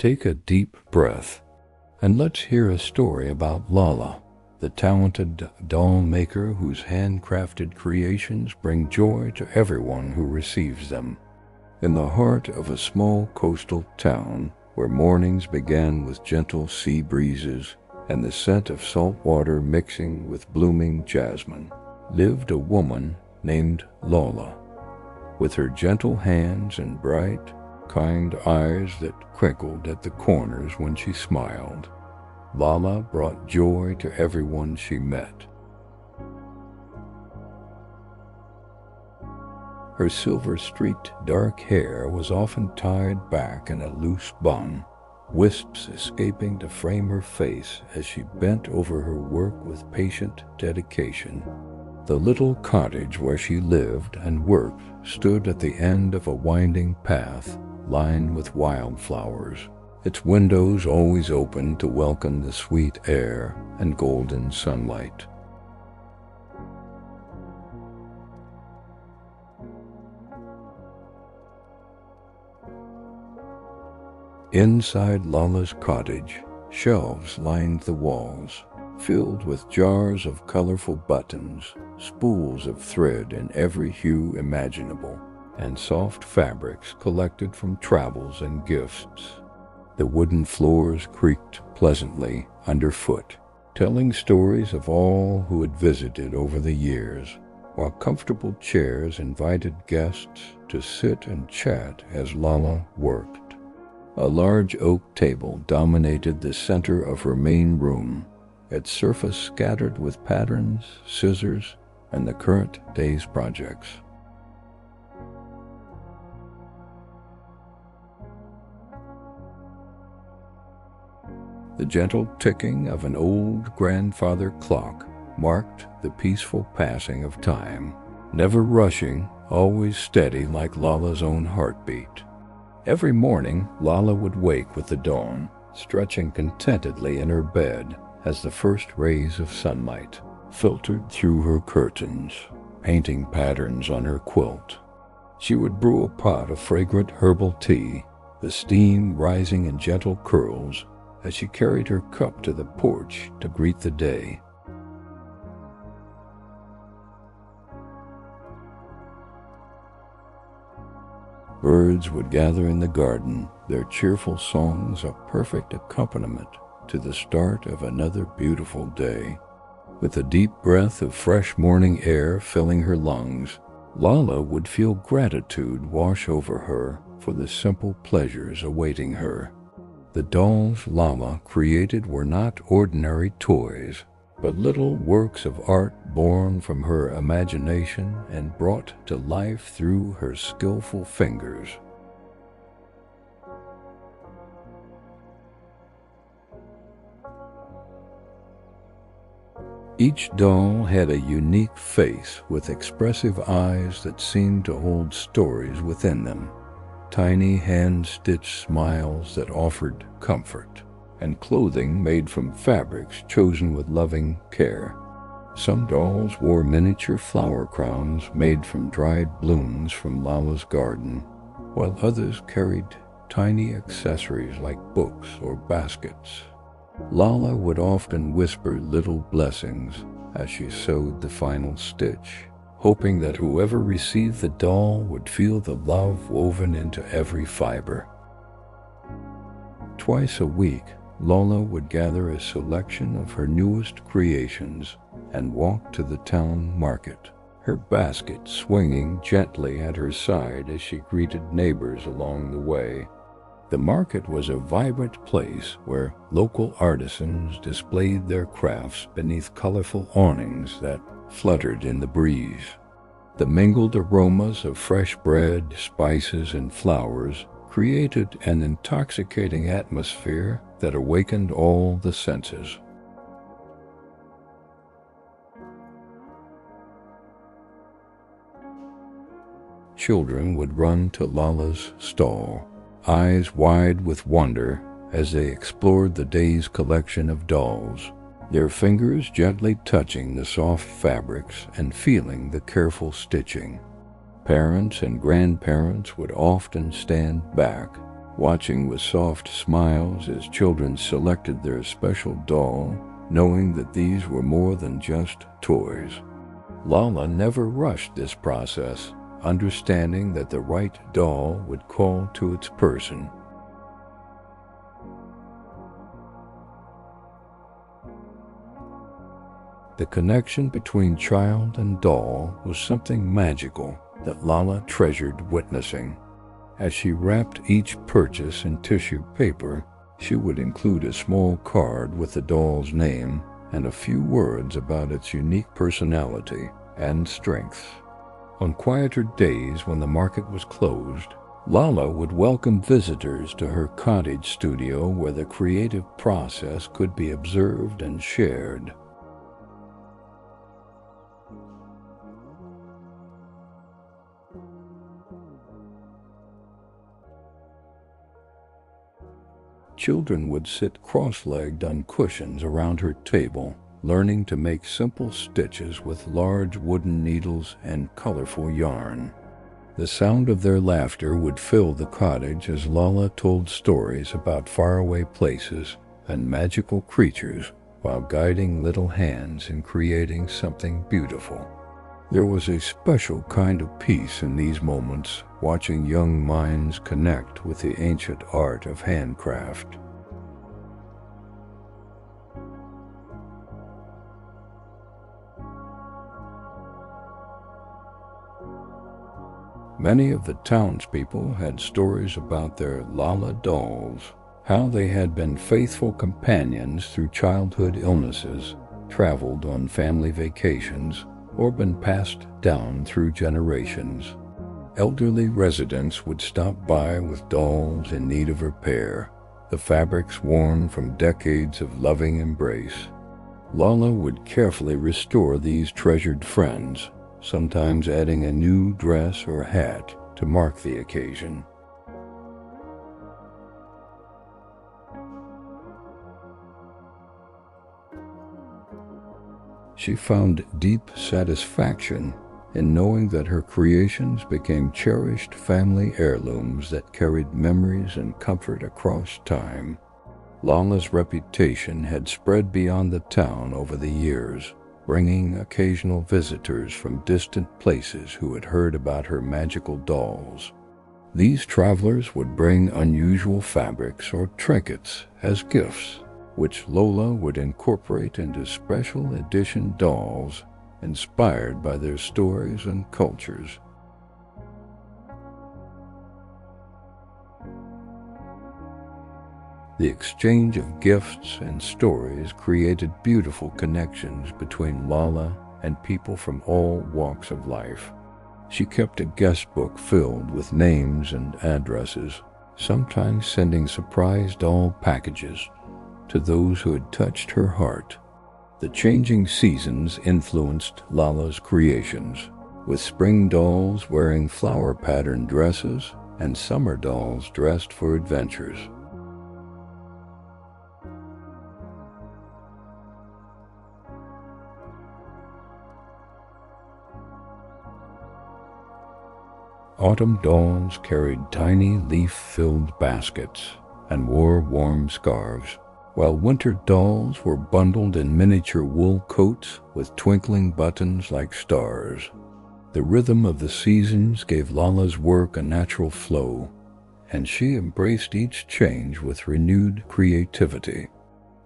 take a deep breath and let's hear a story about Lolla, the talented doll maker whose handcrafted creations bring joy to everyone who receives them. In the heart of a small coastal town, where mornings began with gentle sea breezes and the scent of salt water mixing with blooming jasmine, lived a woman named Lolla. With her gentle hands and bright, kind eyes that crinkled at the corners when she smiled, Lolla brought joy to everyone she met. Her silver-streaked dark hair was often tied back in a loose bun, wisps escaping to frame her face as she bent over her work with patient dedication. The little cottage where she lived and worked stood at the end of a winding path lined with wildflowers, its windows always open to welcome the sweet air and golden sunlight. Inside Lolla's cottage, shelves lined the walls, filled with jars of colorful buttons, spools of thread in every hue imaginable, and soft fabrics collected from travels and gifts. The wooden floors creaked pleasantly underfoot, telling stories of all who had visited over the years, while comfortable chairs invited guests to sit and chat as Lolla worked. A large oak table dominated the center of her main room, its surface scattered with patterns, scissors, and the current day's projects. The gentle ticking of an old grandfather clock marked the peaceful passing of time, never rushing, always steady like Lolla's own heartbeat. Every morning, Lolla would wake with the dawn, stretching contentedly in her bed as the first rays of sunlight filtered through her curtains, painting patterns on her quilt. She would brew a pot of fragrant herbal tea, the steam rising in gentle curls as she carried her cup to the porch to greet the day. Birds would gather in the garden, their cheerful songs a perfect accompaniment to the start of another beautiful day. With a deep breath of fresh morning air filling her lungs, Lolla would feel gratitude wash over her for the simple pleasures awaiting her. The dolls Lolla created were not ordinary toys, but little works of art born from her imagination and brought to life through her skillful fingers. Each doll had a unique face with expressive eyes that seemed to hold stories within them, tiny hand-stitched smiles that offered comfort, and clothing made from fabrics chosen with loving care. Some dolls wore miniature flower crowns made from dried blooms from Lolla's garden, while others carried tiny accessories like books or baskets. Lolla would often whisper little blessings as she sewed the final stitch, hoping that whoever received the doll would feel the love woven into every fiber. Twice a week, Lolla would gather a selection of her newest creations and walk to the town market, her basket swinging gently at her side as she greeted neighbors along the way. The market was a vibrant place where local artisans displayed their crafts beneath colorful awnings that fluttered in the breeze. The mingled aromas of fresh bread, spices, and flowers created an intoxicating atmosphere that awakened all the senses. Children would run to Lolla's stall, eyes wide with wonder as they explored the day's collection of dolls, their fingers gently touching the soft fabrics and feeling the careful stitching. Parents and grandparents would often stand back, watching with soft smiles as children selected their special doll, knowing that these were more than just toys. Lolla never rushed this process, understanding that the right doll would call to its person. The connection between child and doll was something magical that Lolla treasured witnessing. As she wrapped each purchase in tissue paper, she would include a small card with the doll's name and a few words about its unique personality and strengths. On quieter days when the market was closed, Lolla would welcome visitors to her cottage studio where the creative process could be observed and shared. Children would sit cross-legged on cushions around her table, learning to make simple stitches with large wooden needles and colorful yarn. The sound of their laughter would fill the cottage as Lolla told stories about faraway places and magical creatures while guiding little hands in creating something beautiful. There was a special kind of peace in these moments, watching young minds connect with the ancient art of handcraft. Many of the townspeople had stories about their Lolla dolls, how they had been faithful companions through childhood illnesses, traveled on family vacations, or been passed down through generations. Elderly residents would stop by with dolls in need of repair, the fabrics worn from decades of loving embrace. Lolla would carefully restore these treasured friends, sometimes adding a new dress or hat to mark the occasion. She found deep satisfaction in knowing that her creations became cherished family heirlooms that carried memories and comfort across time. Lolla's reputation had spread beyond the town over the years, bringing occasional visitors from distant places who had heard about her magical dolls. These travelers would bring unusual fabrics or trinkets as gifts, which Lolla would incorporate into special edition dolls inspired by their stories and cultures. The exchange of gifts and stories created beautiful connections between Lolla and people from all walks of life. She kept a guest book filled with names and addresses, sometimes sending surprise doll packages to those who had touched her heart. The changing seasons influenced Lolla's creations, with spring dolls wearing flower-patterned dresses and summer dolls dressed for adventures. Autumn dolls carried tiny leaf-filled baskets and wore warm scarves, while winter dolls were bundled in miniature wool coats with twinkling buttons like stars. The rhythm of the seasons gave Lolla's work a natural flow, and she embraced each change with renewed creativity.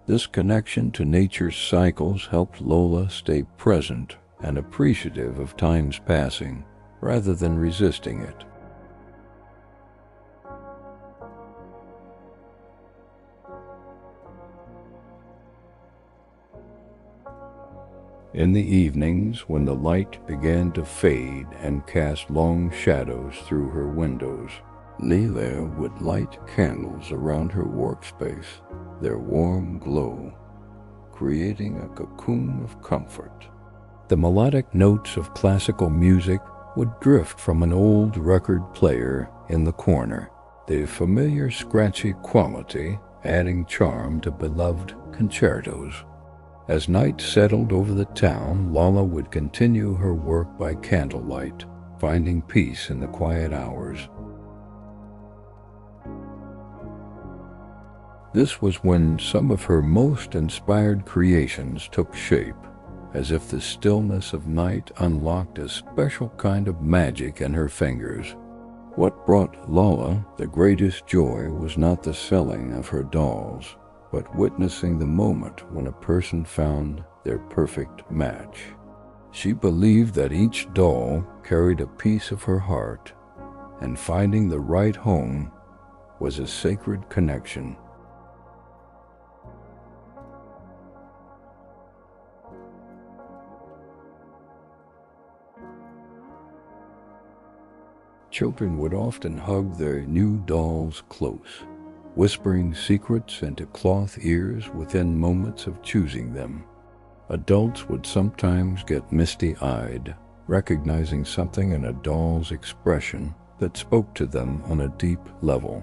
This connection to nature's cycles helped Lolla stay present and appreciative of time's passing, rather than resisting it. In the evenings, when the light began to fade and cast long shadows through her windows, Lolla would light candles around her workspace, their warm glow creating a cocoon of comfort. The melodic notes of classical music would drift from an old record player in the corner, the familiar scratchy quality adding charm to beloved concertos. As night settled over the town, Lolla would continue her work by candlelight, finding peace in the quiet hours. This was when some of her most inspired creations took shape, as if the stillness of night unlocked a special kind of magic in her fingers. What brought Lolla the greatest joy was not the selling of her dolls, but witnessing the moment when a person found their perfect match. She believed that each doll carried a piece of her heart, and finding the right home was a sacred connection. Children would often hug their new dolls close, whispering secrets into cloth ears within moments of choosing them. Adults would sometimes get misty-eyed, recognizing something in a doll's expression that spoke to them on a deep level.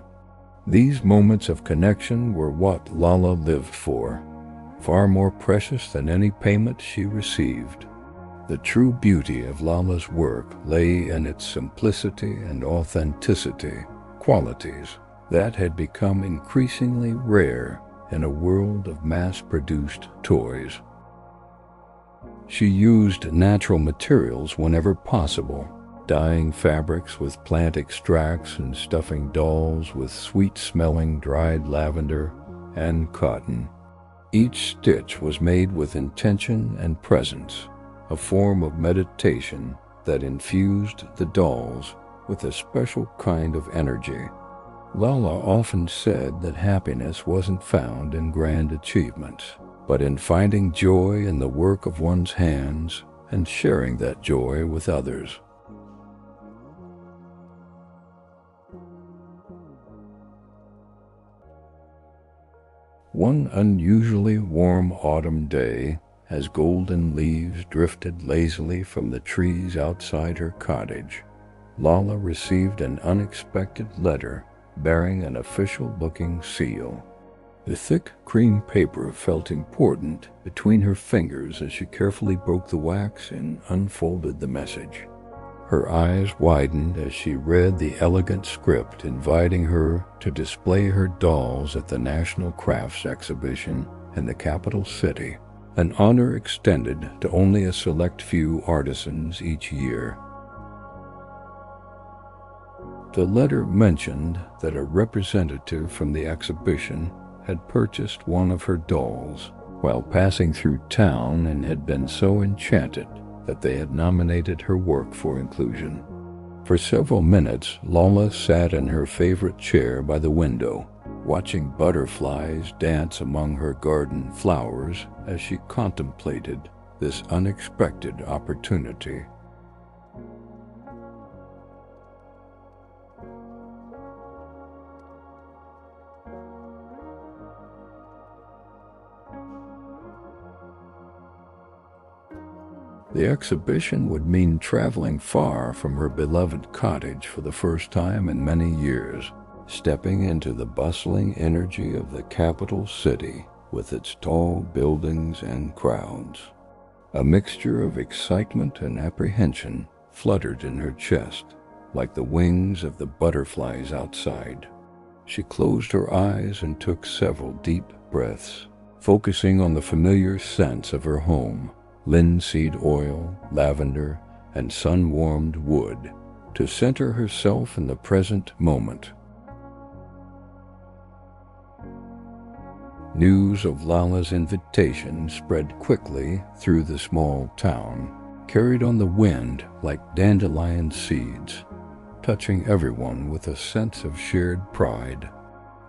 These moments of connection were what Lolla lived for, far more precious than any payment she received. The true beauty of Lolla's work lay in its simplicity and authenticity, qualities that had become increasingly rare in a world of mass-produced toys. She used natural materials whenever possible, dyeing fabrics with plant extracts and stuffing dolls with sweet-smelling dried lavender and cotton. Each stitch was made with intention and presence, a form of meditation that infused the dolls with a special kind of energy. Lolla often said that happiness wasn't found in grand achievements, but in finding joy in the work of one's hands and sharing that joy with others. One unusually warm autumn day, as golden leaves drifted lazily from the trees outside her cottage, Lolla received an unexpected letter bearing an official-looking seal. The thick cream paper felt important between her fingers as she carefully broke the wax and unfolded the message. Her eyes widened as she read the elegant script inviting her to display her dolls at the National Crafts Exhibition in the capital city, an honor extended to only a select few artisans each year. The letter mentioned that a representative from the exhibition had purchased one of her dolls while passing through town and had been so enchanted that they had nominated her work for inclusion. For several minutes, Lolla sat in her favorite chair by the window, watching butterflies dance among her garden flowers as she contemplated this unexpected opportunity. The exhibition would mean traveling far from her beloved cottage for the first time in many years, stepping into the bustling energy of the capital city with its tall buildings and crowds. A mixture of excitement and apprehension fluttered in her chest, like the wings of the butterflies outside. She closed her eyes and took several deep breaths, focusing on the familiar scents of her home: linseed oil, lavender, and sun-warmed wood, to center herself in the present moment. News of Lolla's invitation spread quickly through the small town, carried on the wind like dandelion seeds, touching everyone with a sense of shared pride.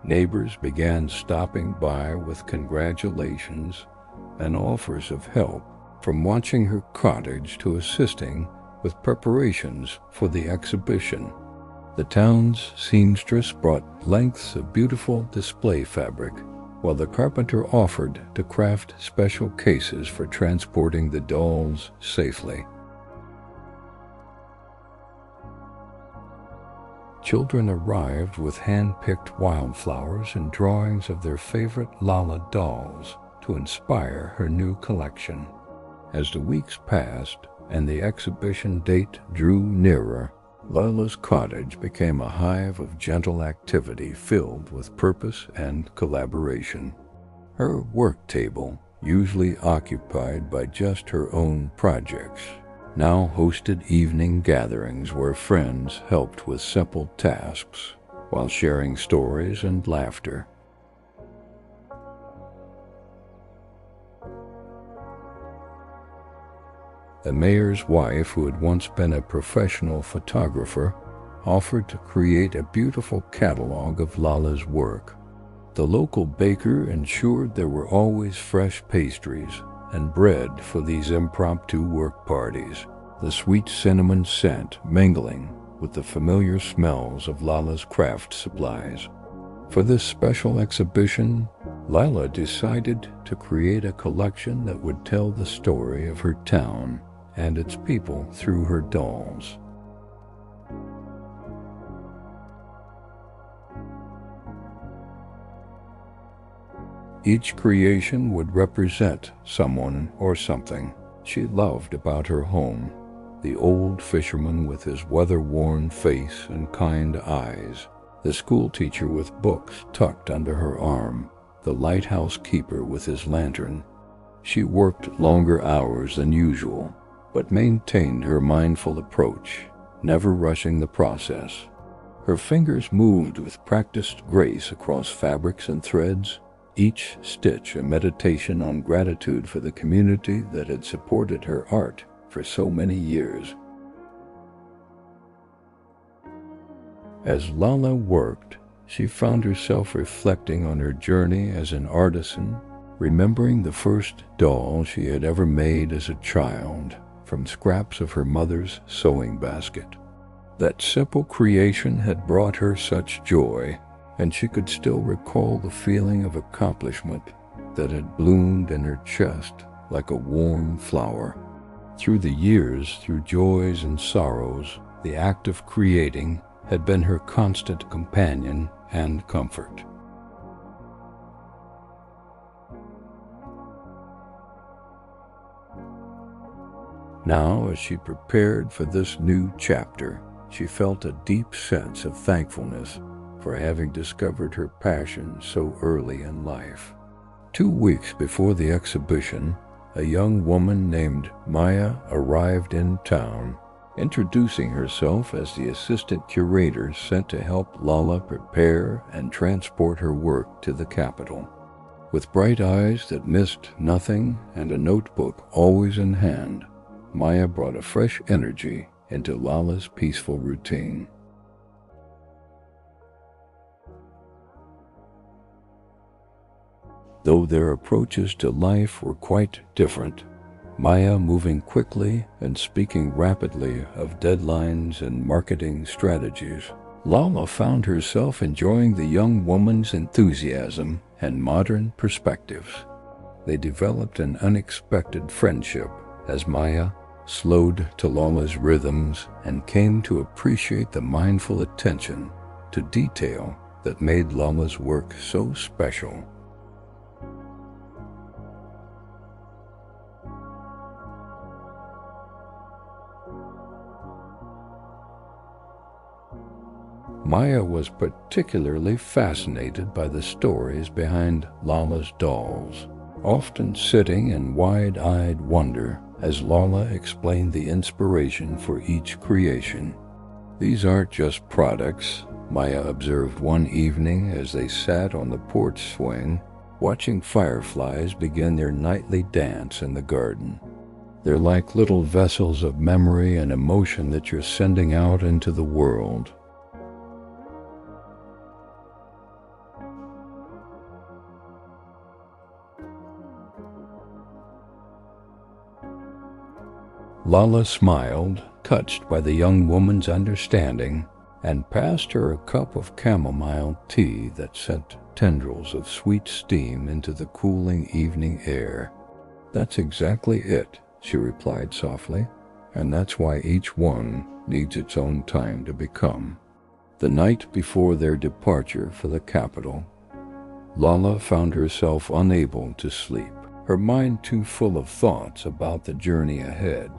Neighbors began stopping by with congratulations and offers of help, from watching her cottage to assisting with preparations for the exhibition. The town's seamstress brought lengths of beautiful display fabric, while the carpenter offered to craft special cases for transporting the dolls safely. Children arrived with hand-picked wildflowers and drawings of their favorite Lolla dolls to inspire her new collection. As the weeks passed and the exhibition date drew nearer, Lolla's cottage became a hive of gentle activity filled with purpose and collaboration. Her work table, usually occupied by just her own projects, now hosted evening gatherings where friends helped with simple tasks while sharing stories and laughter. The mayor's wife, who had once been a professional photographer, offered to create a beautiful catalog of Lolla's work. The local baker ensured there were always fresh pastries and bread for these impromptu work parties, the sweet cinnamon scent mingling with the familiar smells of Lolla's craft supplies. For this special exhibition, Lolla decided to create a collection that would tell the story of her town and its people through her dolls. Each creation would represent someone or something she loved about her home: the old fisherman with his weather-worn face and kind eyes, the schoolteacher with books tucked under her arm, the lighthouse keeper with his lantern. She worked longer hours than usual, but maintained her mindful approach, never rushing the process. Her fingers moved with practiced grace across fabrics and threads, each stitch a meditation on gratitude for the community that had supported her art for so many years. As Lolla worked, she found herself reflecting on her journey as an artisan, remembering the first doll she had ever made as a child from scraps of her mother's sewing basket. That simple creation had brought her such joy, and she could still recall the feeling of accomplishment that had bloomed in her chest like a warm flower. Through the years, through joys and sorrows, the act of creating had been her constant companion and comfort. Now, as she prepared for this new chapter, she felt a deep sense of thankfulness for having discovered her passion so early in life. 2 weeks before the exhibition, a young woman named Maya arrived in town, introducing herself as the assistant curator sent to help Lolla prepare and transport her work to the capital. With bright eyes that missed nothing and a notebook always in hand, Maya brought a fresh energy into Lolla's peaceful routine. Though their approaches to life were quite different, Maya moving quickly and speaking rapidly of deadlines and marketing strategies, Lolla found herself enjoying the young woman's enthusiasm and modern perspectives. They developed an unexpected friendship as Maya slowed to Lolla's rhythms and came to appreciate the mindful attention to detail that made Lolla's work so special. Maya was particularly fascinated by the stories behind Lolla's dolls, often sitting in wide-eyed wonder as Lolla explained the inspiration for each creation. "These aren't just products," Maya observed one evening as they sat on the porch swing, watching fireflies begin their nightly dance in the garden. "They're like little vessels of memory and emotion that you're sending out into the world." Lolla smiled, touched by the young woman's understanding, and passed her a cup of chamomile tea that sent tendrils of sweet steam into the cooling evening air. "That's exactly it," she replied softly, "and that's why each one needs its own time to become." The night before their departure for the capital, Lolla found herself unable to sleep, her mind too full of thoughts about the journey ahead.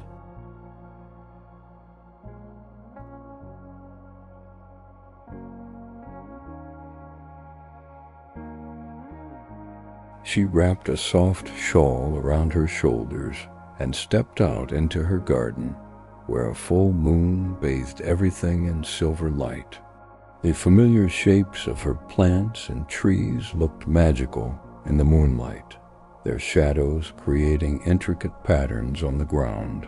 She wrapped a soft shawl around her shoulders and stepped out into her garden, where a full moon bathed everything in silver light. The familiar shapes of her plants and trees looked magical in the moonlight, their shadows creating intricate patterns on the ground.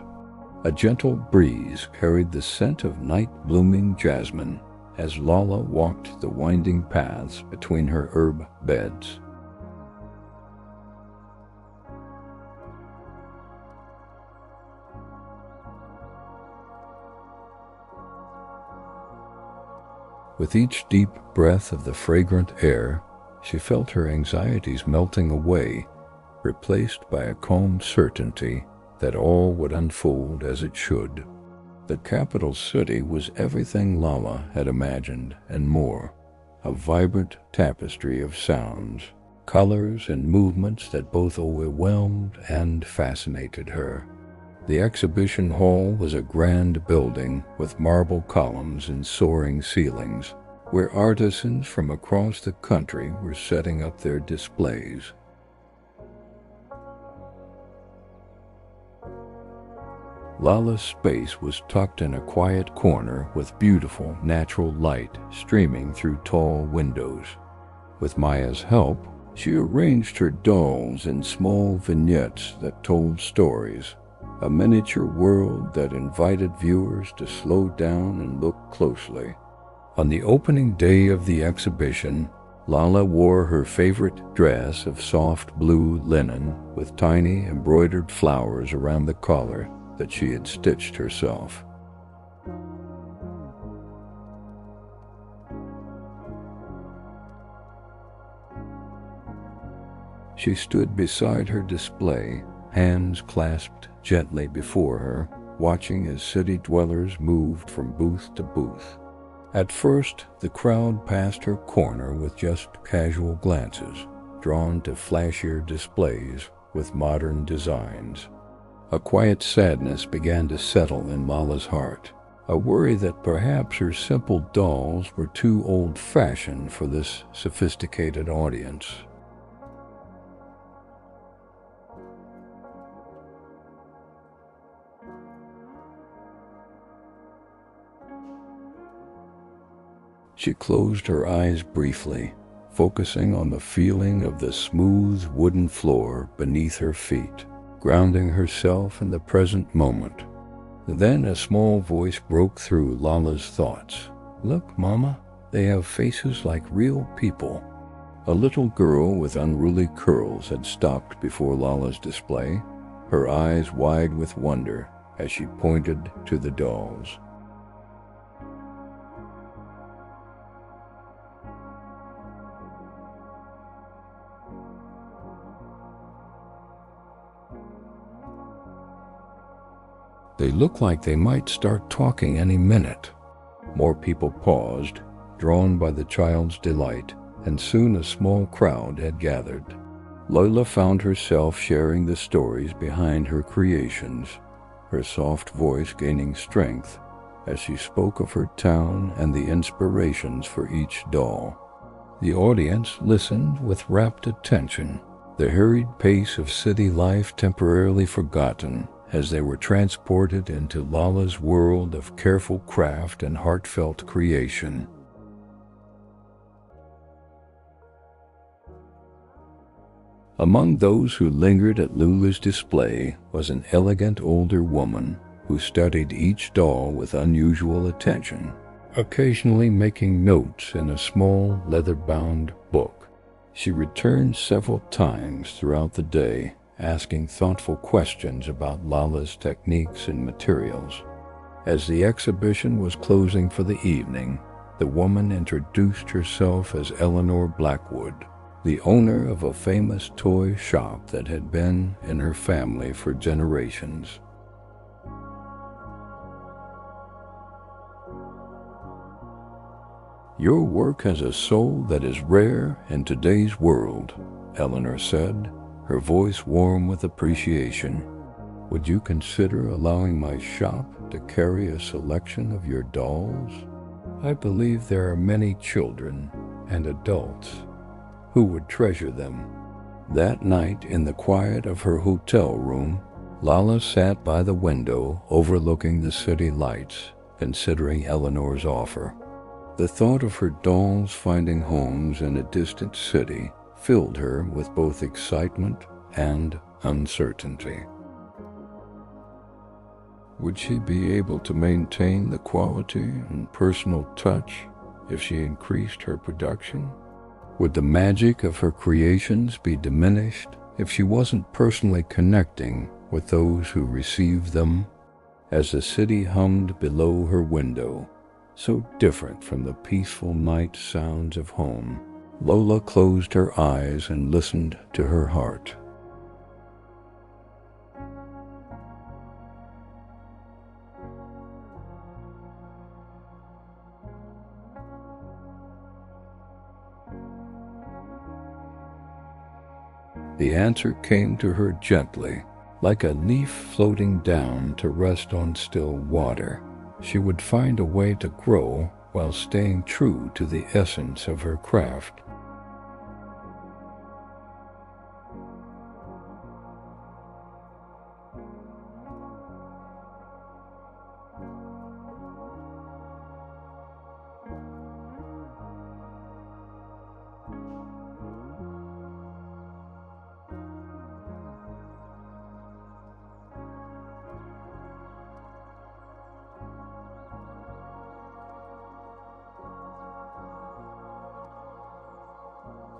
A gentle breeze carried the scent of night-blooming jasmine as Lolla walked the winding paths between her herb beds. With each deep breath of the fragrant air, she felt her anxieties melting away, replaced by a calm certainty that all would unfold as it should. The capital city was everything Lolla had imagined and more, a vibrant tapestry of sounds, colors, and movements that both overwhelmed and fascinated her. The exhibition hall was a grand building with marble columns and soaring ceilings, where artisans from across the country were setting up their displays. Lolla's space was tucked in a quiet corner with beautiful natural light streaming through tall windows. With Maya's help, she arranged her dolls in small vignettes that told stories, a miniature world that invited viewers to slow down and look closely. On the opening day of the exhibition, Lolla wore her favorite dress of soft blue linen with tiny embroidered flowers around the collar that she had stitched herself. She stood beside her display, hands clasped gently before her, watching as city dwellers moved from booth to booth. At first, the crowd passed her corner with just casual glances, drawn to flashier displays with modern designs. A quiet sadness began to settle in Lolla's heart, a worry that perhaps her simple dolls were too old-fashioned for this sophisticated audience. She closed her eyes briefly, focusing on the feeling of the smooth wooden floor beneath her feet, grounding herself in the present moment. Then a small voice broke through Lolla's thoughts. "Look, Mama, they have faces like real people." A little girl with unruly curls had stopped before Lolla's display, her eyes wide with wonder as she pointed to the dolls. "They look like they might start talking any minute." More people paused, drawn by the child's delight, and soon a small crowd had gathered. Lolla found herself sharing the stories behind her creations, her soft voice gaining strength as she spoke of her town and the inspirations for each doll. The audience listened with rapt attention, the hurried pace of city life temporarily forgotten, as they were transported into Lolla's world of careful craft and heartfelt creation. Among those who lingered at Lula's display was an elegant older woman who studied each doll with unusual attention, occasionally making notes in a small leather-bound book. She returned several times throughout the day, asking thoughtful questions about Lolla's techniques and materials. As the exhibition was closing for the evening, the woman introduced herself as Eleanor Blackwood, the owner of a famous toy shop that had been in her family for generations. "Your work has a soul that is rare in today's world," Eleanor said, her voice warm with appreciation. "Would you consider allowing my shop to carry a selection of your dolls? I believe there are many children and adults who would treasure them." That night, in the quiet of her hotel room, Lolla sat by the window overlooking the city lights, considering Eleanor's offer. The thought of her dolls finding homes in a distant city filled her with both excitement and uncertainty. Would she be able to maintain the quality and personal touch if she increased her production? Would the magic of her creations be diminished if she wasn't personally connecting with those who received them? As the city hummed below her window, so different from the peaceful night sounds of home, Lola closed her eyes and listened to her heart. The answer came to her gently, like a leaf floating down to rest on still water. She would find a way to grow while staying true to the essence of her craft.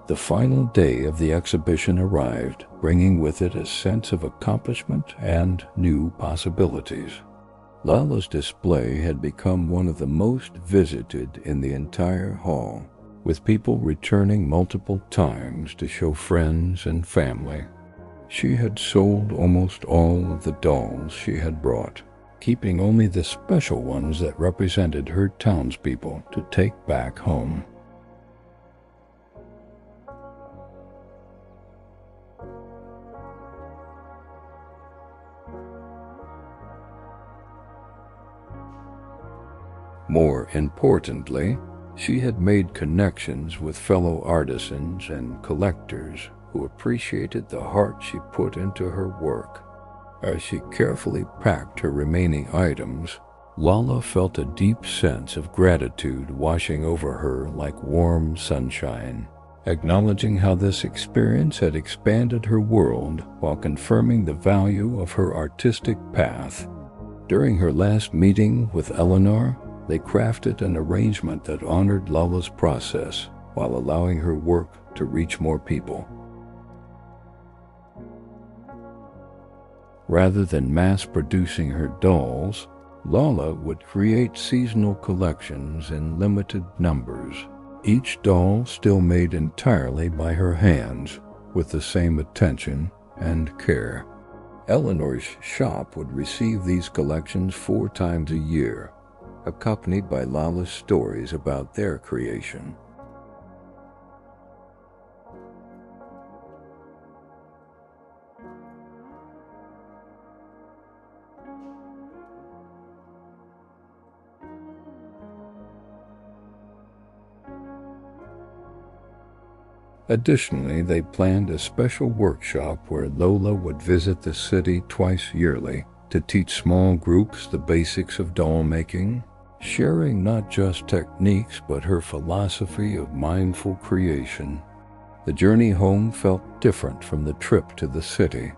The final day of the exhibition arrived, bringing with it a sense of accomplishment and new possibilities. Lolla's display had become one of the most visited in the entire hall, with people returning multiple times to show friends and family. She had sold almost all of the dolls she had brought, keeping only the special ones that represented her townspeople to take back home. More importantly, she had made connections with fellow artisans and collectors who appreciated the heart she put into her work. As she carefully packed her remaining items, Lolla felt a deep sense of gratitude washing over her like warm sunshine, acknowledging how this experience had expanded her world while confirming the value of her artistic path. During her last meeting with Eleanor, they crafted an arrangement that honored Lolla's process while allowing her work to reach more people. Rather than mass-producing her dolls, Lolla would create seasonal collections in limited numbers, each doll still made entirely by her hands, with the same attention and care. Eleanor's shop would receive these collections 4 times a year, accompanied by Lolla's stories about their creation. Additionally, they planned a special workshop where Lolla would visit the city twice yearly to teach small groups the basics of doll making, sharing not just techniques but her philosophy of mindful creation. The journey home felt different from the trip to the city.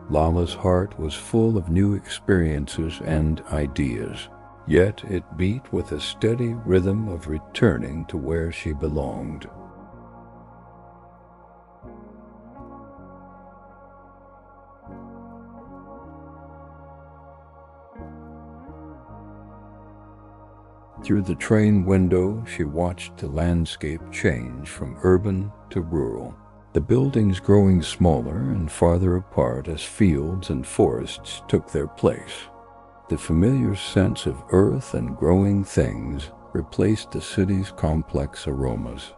Lolla's heart was full of new experiences and ideas, yet it beat with a steady rhythm of returning to where she belonged. Through the train window, she watched the landscape change from urban to rural, the buildings growing smaller and farther apart as fields and forests took their place. The familiar sense of earth and growing things replaced the city's complex aromas.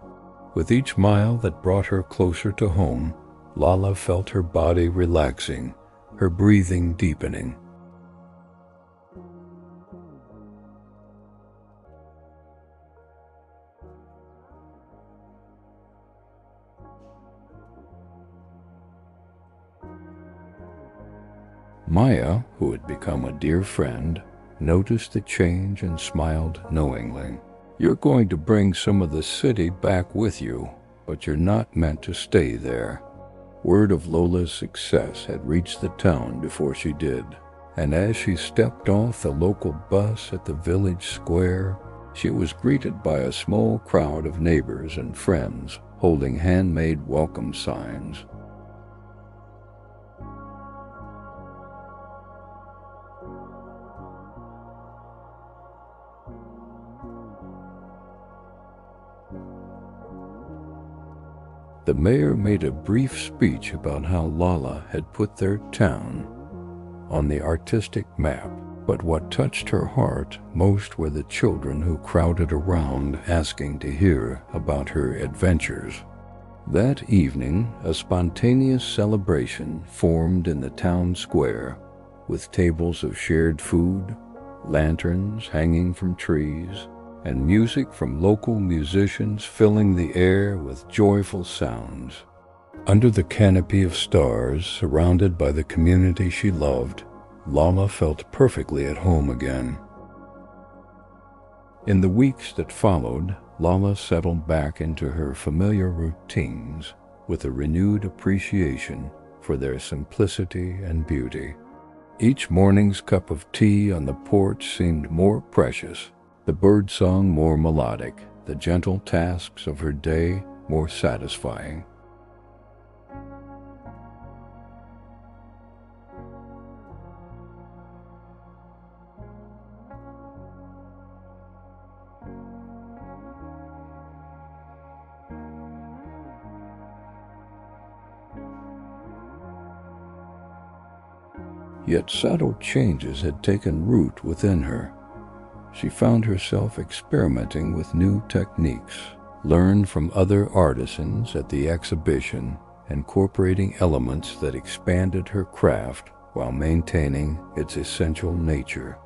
With each mile that brought her closer to home, Lolla felt her body relaxing, her breathing deepening. Maya, who had become a dear friend, noticed the change and smiled knowingly. "You're going to bring some of the city back with you, but you're not meant to stay there." Word of Lolla's success had reached the town before she did, and as she stepped off the local bus at the village square, she was greeted by a small crowd of neighbors and friends holding handmade welcome signs. The mayor made a brief speech about how Lolla had put their town on the artistic map, but what touched her heart most were the children who crowded around asking to hear about her adventures. That evening, a spontaneous celebration formed in the town square, with tables of shared food, lanterns hanging from trees, and music from local musicians filling the air with joyful sounds. Under the canopy of stars, surrounded by the community she loved, Lolla felt perfectly at home again. In the weeks that followed, Lolla settled back into her familiar routines with a renewed appreciation for their simplicity and beauty. Each morning's cup of tea on the porch seemed more precious, the birdsong more melodic, the gentle tasks of her day more satisfying. Yet subtle changes had taken root within her. She found herself experimenting with new techniques, learned from other artisans at the exhibition, incorporating elements that expanded her craft while maintaining its essential nature.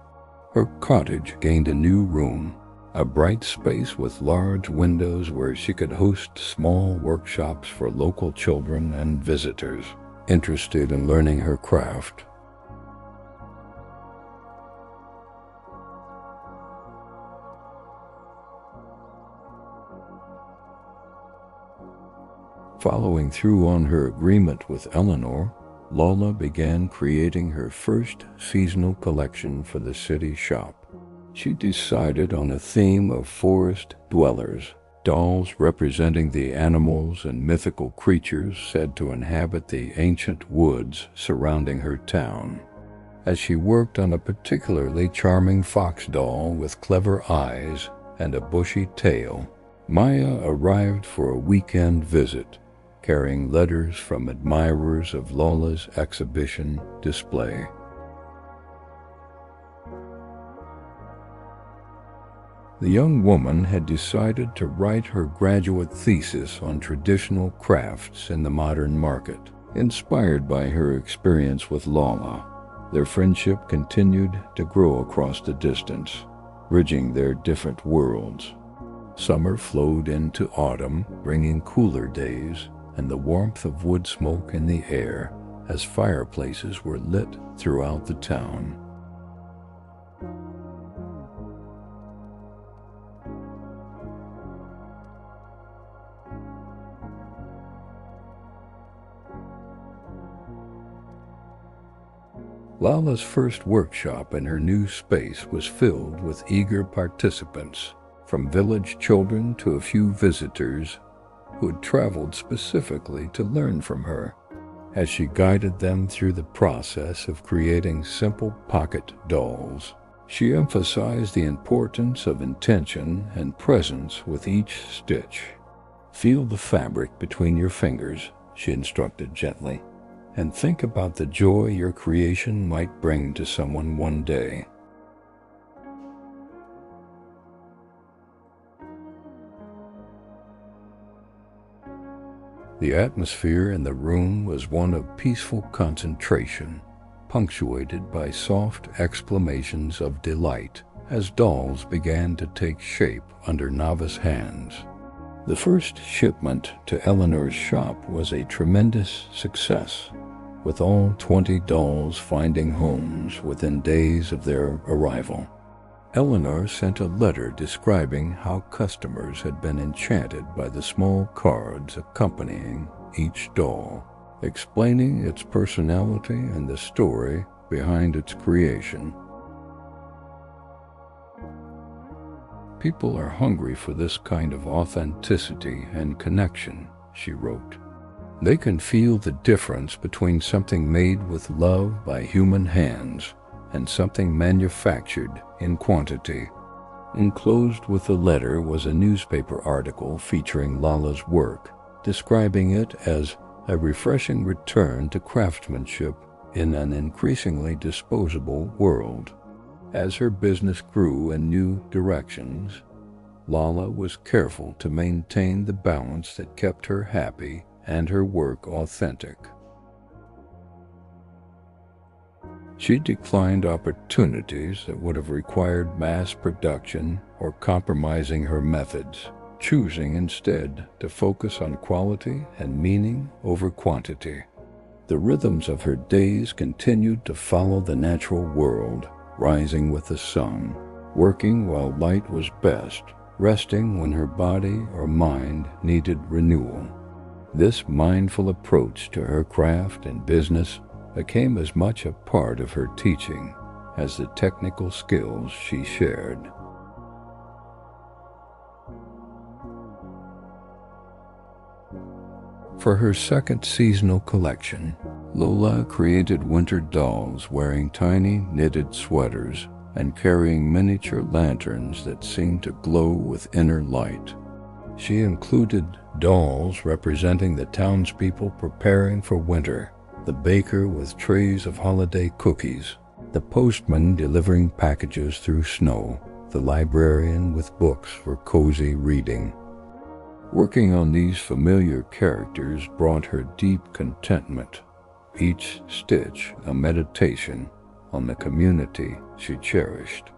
Her cottage gained a new room, a bright space with large windows where she could host small workshops for local children and visitors interested in learning her craft. Following through on her agreement with Eleanor, Lolla began creating her first seasonal collection for the city shop. She decided on a theme of forest dwellers, dolls representing the animals and mythical creatures said to inhabit the ancient woods surrounding her town. As she worked on a particularly charming fox doll with clever eyes and a bushy tail, Maya arrived for a weekend visit, carrying letters from admirers of Lolla's exhibition display. The young woman had decided to write her graduate thesis on traditional crafts in the modern market. Inspired by her experience with Lolla, their friendship continued to grow across the distance, bridging their different worlds. Summer flowed into autumn, bringing cooler days and the warmth of wood smoke in the air as fireplaces were lit throughout the town. Lolla's first workshop in her new space was filled with eager participants, from village children to a few visitors who had traveled specifically to learn from her. As she guided them through the process of creating simple pocket dolls, she emphasized the importance of intention and presence with each stitch. "Feel the fabric between your fingers," she instructed gently, "and think about the joy your creation might bring to someone one day." The atmosphere in the room was one of peaceful concentration, punctuated by soft exclamations of delight as dolls began to take shape under novice hands. The first shipment to Eleanor's shop was a tremendous success. with all 20 dolls finding homes within days of their arrival. Eleanor sent a letter describing how customers had been enchanted by the small cards accompanying each doll, explaining its personality and the story behind its creation. "People are hungry for this kind of authenticity and connection," she wrote. "They can feel the difference between something made with love by human hands and something manufactured in quantity." Enclosed with the letter was a newspaper article featuring Lolla's work, describing it as a refreshing return to craftsmanship in an increasingly disposable world. As her business grew in new directions, Lolla was careful to maintain the balance that kept her happy and her work authentic. She declined opportunities that would have required mass production or compromising her methods, choosing instead to focus on quality and meaning over quantity. The rhythms of her days continued to follow the natural world, rising with the sun, working while light was best, resting when her body or mind needed renewal. This mindful approach to her craft and business became as much a part of her teaching as the technical skills she shared. For her second seasonal collection, Lolla created winter dolls wearing tiny knitted sweaters and carrying miniature lanterns that seemed to glow with inner light. She included dolls representing the townspeople preparing for winter, the baker with trays of holiday cookies, the postman delivering packages through snow, the librarian with books for cozy reading. Working on these familiar characters brought her deep contentment, each stitch a meditation on the community she cherished.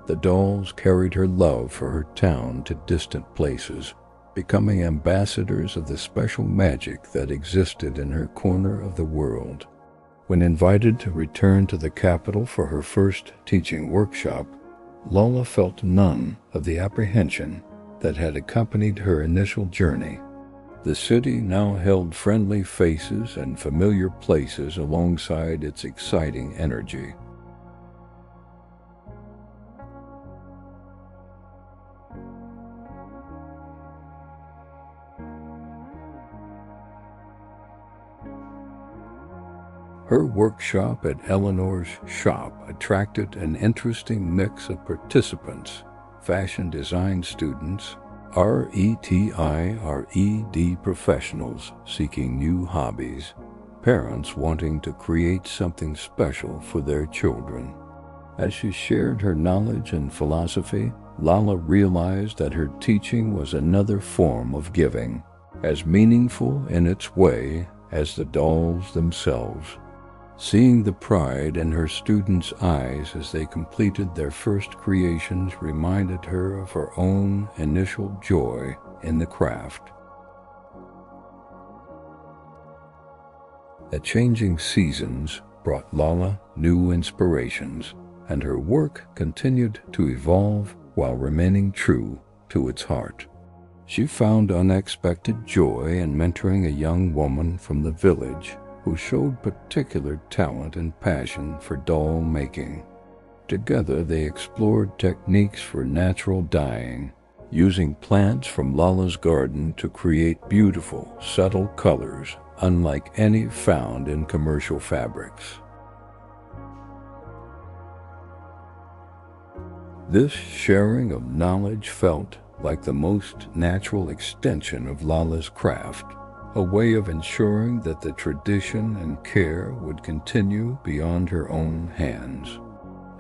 The dolls carried her love for her town to distant places, becoming ambassadors of the special magic that existed in her corner of the world. When invited to return to the capital for her first teaching workshop, Lolla felt none of the apprehension that had accompanied her initial journey. The city now held friendly faces and familiar places alongside its exciting energy. Her workshop at Eleanor's shop attracted an interesting mix of participants: fashion design students, RETIRED professionals seeking new hobbies, parents wanting to create something special for their children. As she shared her knowledge and philosophy, Lolla realized that her teaching was another form of giving, as meaningful in its way as the dolls themselves. Seeing the pride in her students' eyes as they completed their first creations reminded her of her own initial joy in the craft. The changing seasons brought Lolla new inspirations, and her work continued to evolve while remaining true to its heart. She found unexpected joy in mentoring a young woman from the village who showed particular talent and passion for doll making. Together they explored techniques for natural dyeing, using plants from Lolla's garden to create beautiful, subtle colors unlike any found in commercial fabrics. This sharing of knowledge felt like the most natural extension of Lolla's craft, a way of ensuring that the tradition and care would continue beyond her own hands.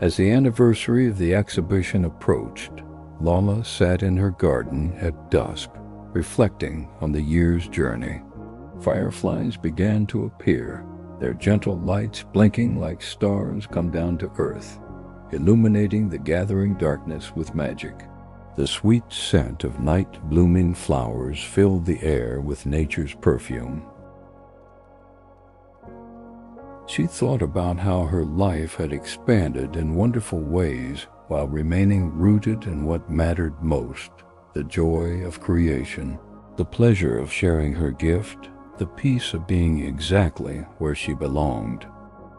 As the anniversary of the exhibition approached, Lolla sat in her garden at dusk, reflecting on the year's journey. Fireflies began to appear, their gentle lights blinking like stars come down to earth, illuminating the gathering darkness with magic. The sweet scent of night-blooming flowers filled the air with nature's perfume. She thought about how her life had expanded in wonderful ways while remaining rooted in what mattered most, the joy of creation, the pleasure of sharing her gift, the peace of being exactly where she belonged.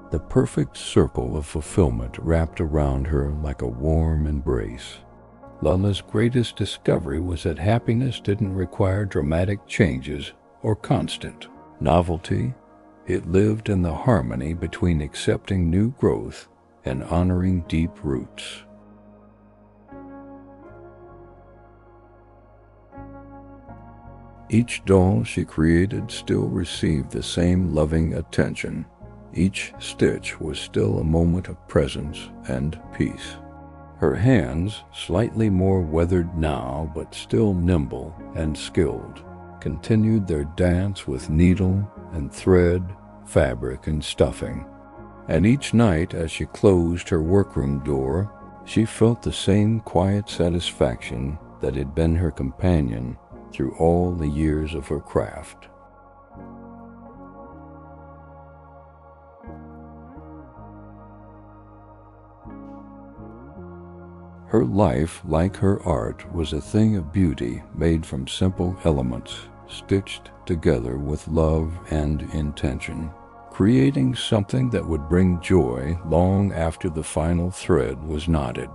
The perfect circle of fulfillment wrapped around her like a warm embrace. Lolla's greatest discovery was that happiness didn't require dramatic changes or constant novelty. It lived in the harmony between accepting new growth and honoring deep roots. Each doll she created still received the same loving attention. Each stitch was still a moment of presence and peace. Her hands, slightly more weathered now but still nimble and skilled, continued their dance with needle and thread, fabric and stuffing. And each night as she closed her workroom door, she felt the same quiet satisfaction that had been her companion through all the years of her craft. Her life, like her art, was a thing of beauty made from simple elements, stitched together with love and intention, creating something that would bring joy long after the final thread was knotted.